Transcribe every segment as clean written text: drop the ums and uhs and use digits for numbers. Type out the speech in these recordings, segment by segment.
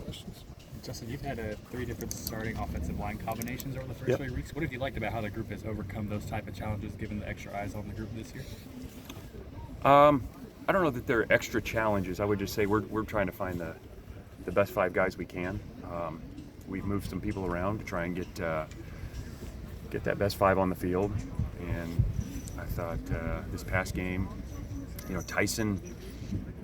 questions. Justin, you've had 3 different starting offensive line combinations over the first Yep. 3 weeks. What have you liked about how the group has overcome those type of challenges, given the extra eyes on the group this year? I don't know that they're extra challenges. I would just say we're trying to find the best 5 guys we can. We've moved some people around to try and get that best 5 on the field. And I thought this past game, Tyson,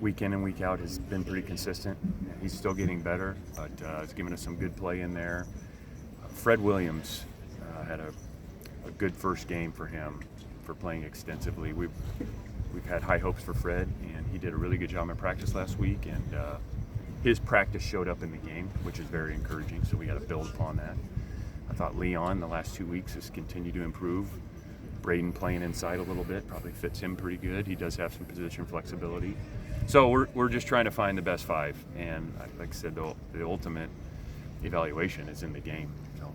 week in and week out, has been pretty consistent. He's still getting better, but it's given us some good play in there. Fred Williams had a good first game for him for playing extensively. We've had high hopes for Fred, and he did a really good job in practice last week, and his practice showed up in the game, which is very encouraging, so we got to build upon that. I thought Leon the last 2 weeks has continued to improve. Braden playing inside a little bit probably fits him pretty good. He does have some position flexibility. So we're just trying to find the best 5, and like I said, the ultimate evaluation is in the game. So.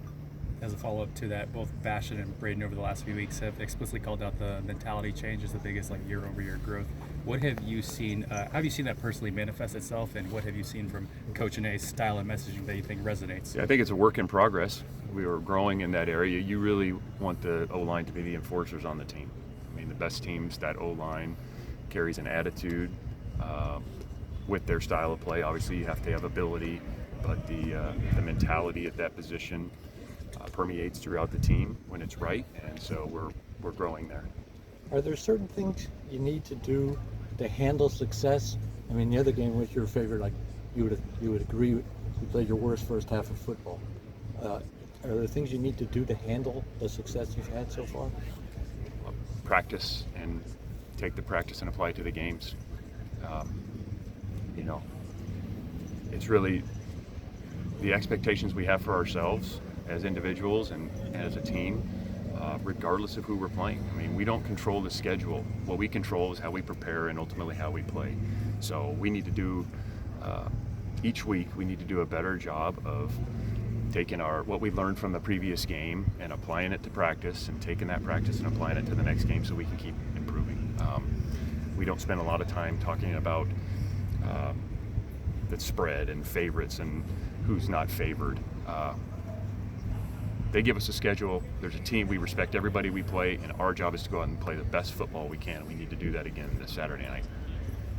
As a follow-up to that, both Bastion and Braden over the last few weeks have explicitly called out the mentality change as the biggest year-over-year growth. What have you seen? How have you seen that personally manifest itself, and what have you seen from Coach Anae's style and messaging that you think resonates? Yeah, I think it's a work in progress. We are growing in that area. You really want the O-line to be the enforcers on the team. I mean, the best teams, that O-line carries an attitude with their style of play. Obviously, you have to have ability, but the mentality at that position permeates throughout the team when it's right, and so we're growing there. Are there certain things you need to do to handle success? I mean, the other game was your favorite. Like you would agree, you played your worst first half of football. Are there things you need to do to handle the success you've had so far? Practice, and take the practice and apply it to the games. It's really the expectations we have for ourselves as individuals and as a team, regardless of who we're playing. I mean, we don't control the schedule. What we control is how we prepare and ultimately how we play. So we need to do, each week, we need to do a better job of taking what we learned from the previous game and applying it to practice, and taking that practice and applying it to the next game so we can keep improving. We don't spend a lot of time talking about the spread and favorites and who's not favored. They give us a schedule. There's a team. We respect everybody we play, and our job is to go out and play the best football we can. We need to do that again this Saturday night.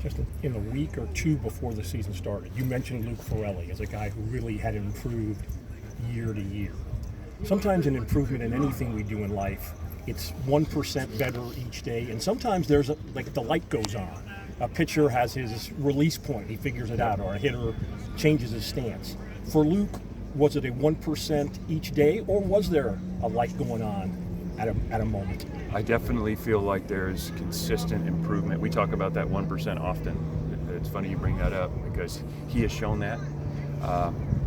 Just in the week or 2 before the season started, you mentioned Luke Felli as a guy who really had improved year to year. Sometimes an improvement in anything we do in life, it's 1% better each day, and sometimes there's the light goes on. A pitcher has his release point, he figures it out, or a hitter changes his stance. For Luke, was it a 1% each day, or was there a light going on at a moment? I definitely feel like there's consistent improvement. We talk about that 1% often. It's funny you bring that up, because he has shown that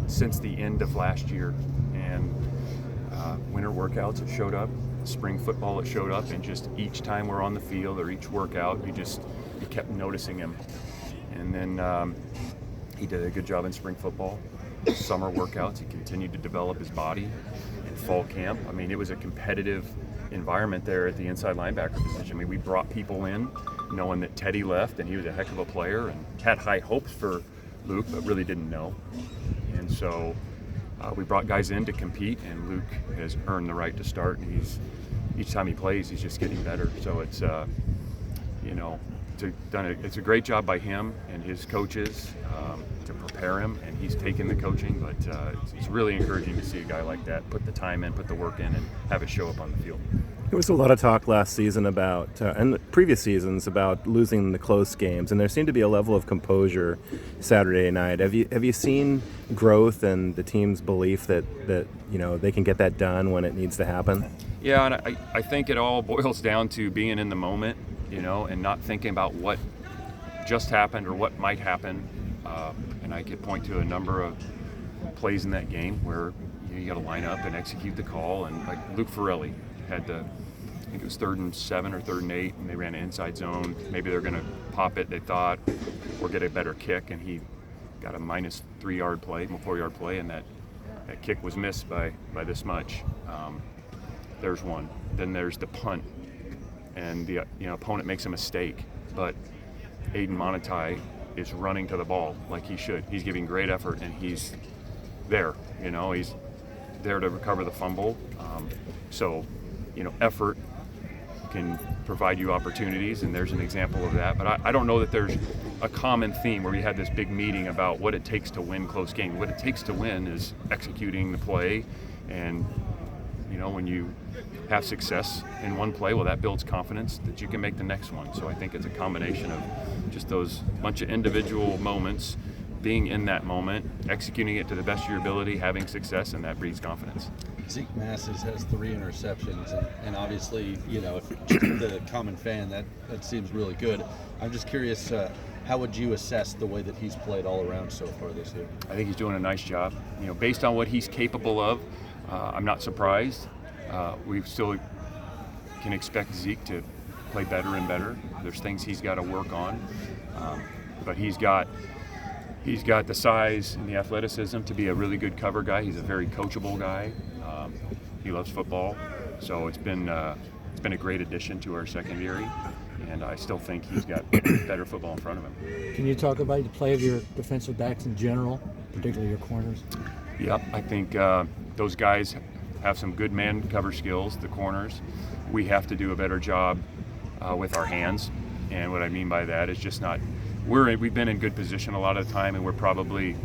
since the end of last year. And winter workouts, it showed up. Spring football, it showed up. And just each time we're on the field or each workout, you kept noticing him. And then he did a good job in spring football. Summer workouts, he continued to develop his body. In fall camp, I mean, it was a competitive environment there at the inside linebacker position. I mean, we brought people in knowing that Teddy left and he was a heck of a player, and had high hopes for Luke, but really didn't know. And so we brought guys in to compete, and Luke has earned the right to start, and each time he plays, he's just getting better. So it's it's a great job by him and his coaches to prepare him, and he's taken the coaching, but it's really encouraging to see a guy like that put the time in, put the work in, and have it show up on the field. There was a lot of talk last season about, and previous seasons, about losing the close games, and there seemed to be a level of composure Saturday night. Have you seen growth and the team's belief that they can get that done when it needs to happen? Yeah, and I think it all boils down to being in the moment, and not thinking about what just happened or what might happen. And I could point to a number of plays in that game where you got to line up and execute the call. And like Luke Felli had I think it was 3rd and 7 or 3rd and 8, and they ran an inside zone. Maybe they're going to pop it, they thought, or get a better kick, and he got a minus 4-yard play, and that kick was missed by this much. There's one. Then there's the punt, and the opponent makes a mistake, but Aiden Monetai is running to the ball like he should. He's giving great effort, and he's there. He's there to recover the fumble. So, effort can provide you opportunities, and there's an example of that. But I don't know that there's a common theme where we had this big meeting about what it takes to win close games. What it takes to win is executing the play, and when you have success in one play, well, that builds confidence that you can make the next one. So I think it's a combination of just those bunch of individual moments, being in that moment, executing it to the best of your ability, having success, and that breeds confidence. Zeke Masses has 3 interceptions, and obviously, if the common fan, that seems really good. I'm just curious, how would you assess the way that he's played all around so far this year? I think he's doing a nice job. Based on what he's capable of, I'm not surprised. We still can expect Zeke to play better and better. There's things he's got to work on, but he's got the size and the athleticism to be a really good cover guy. He's a very coachable guy. He loves football, so it's been a great addition to our secondary, and I still think he's got better football in front of him. Can you talk about the play of your defensive backs in general, particularly your corners? Yep, I think those guys have some good man cover skills, the corners. We have to do a better job with our hands, and what I mean by that is just not we've been in good position a lot of the time, and we're probably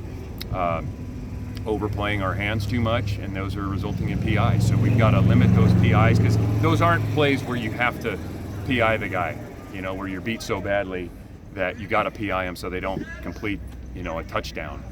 overplaying our hands too much, and those are resulting in PIs. So we've got to limit those PIs, because those aren't plays where you have to PI the guy, where you're beat so badly that you got to PI them so they don't complete, a touchdown.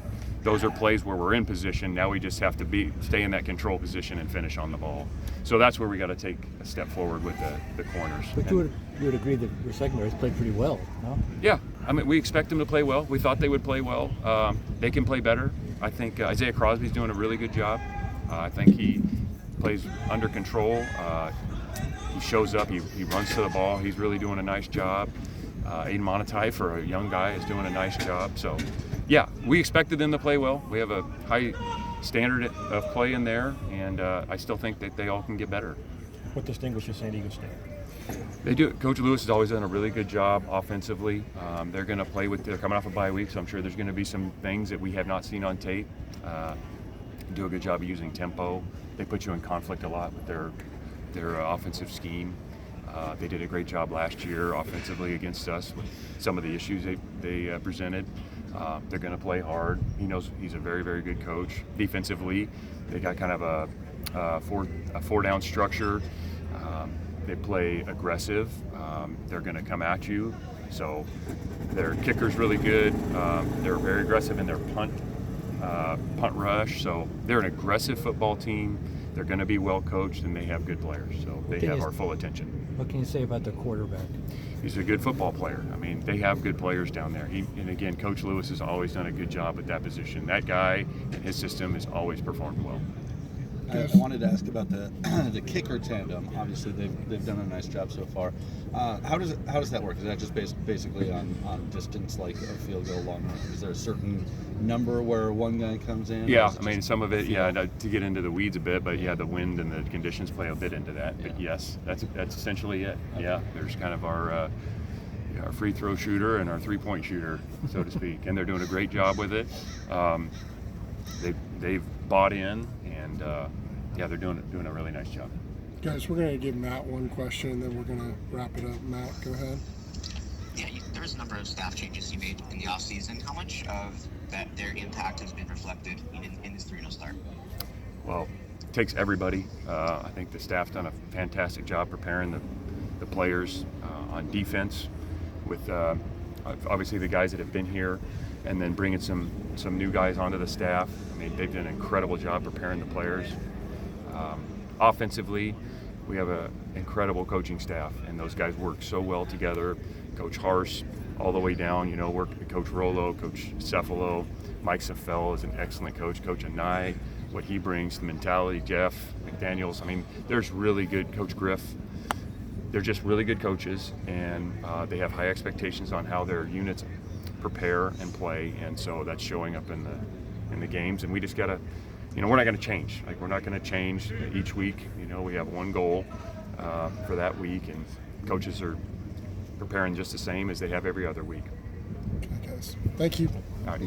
Those are plays where we're in position. Now we just have to stay in that control position and finish on the ball. So that's where we got to take a step forward with the corners. But you would agree that your secondary's played pretty well, no? Yeah, we expect them to play well. We thought they would play well. They can play better. I think Isaiah Crosby's doing a really good job. I think he plays under control. He shows up. He runs to the ball. He's really doing a nice job. Aiden Monotai, for a young guy, is doing a nice job. So, yeah, we expected them to play well. We have a high standard of play in there, and I still think that they all can get better. What distinguishes San Diego State? They do. Coach Lewis has always done a really good job offensively. They're going to play they're coming off a bye week, so I'm sure there's going to be some things that we have not seen on tape. Do a good job of using tempo. They put you in conflict a lot with their offensive scheme. They did a great job last year offensively against us with some of the issues they presented. They're going to play hard. He knows he's a very, very good coach. Defensively, they got kind of a four-down structure. They play aggressive. They're going to come at you. So their kicker's really good. They're very aggressive in their punt rush. So they're an aggressive football team. They're going to be well coached, and they have good players. So they have our full attention. What can you say about the quarterback? He's a good football player. They have good players down there. And again, Coach Lewis has always done a good job at that position. That guy and his system has always performed well. I wanted to ask about the kicker tandem. Obviously, they've done a nice job so far. How does that work? Is that just basically on distance, like a field goal long run? Is there a certain number where one guy comes in? Yeah, some of it, to get into the weeds a bit, but the wind and the conditions play a bit into that. Yeah. But yes, that's essentially it. Okay. Yeah, there's kind of our free throw shooter and our 3-point shooter, so to speak, and they're doing a great job with it. They've bought in, and they're doing a really nice job. Guys, we're going to give Matt one question, and then we're going to wrap it up. Matt, go ahead. Yeah, there's a number of staff changes you made in the offseason. How much of their impact has been reflected in this 3-0 start? Well, it takes everybody. I think the staff's done a fantastic job preparing the players on defense with obviously the guys that have been here, and then bringing some new guys onto the staff. They've done an incredible job preparing the players. Offensively, we have an incredible coaching staff, and those guys work so well together. Coach Harsh, all the way down, Coach Rollo, Coach Cefalo, Mike Safell is an excellent coach. Coach Anai, what he brings, the mentality, Jeff McDaniels. There's really good, Coach Griff. They're just really good coaches, and they have high expectations on how their units prepare and play, and so that's showing up in the games. And we just gotta, we're not going to change. We're not going to change each week. We have one goal for that week, and coaches are preparing just the same as they have every other week. Okay. guys. Thank you. All right.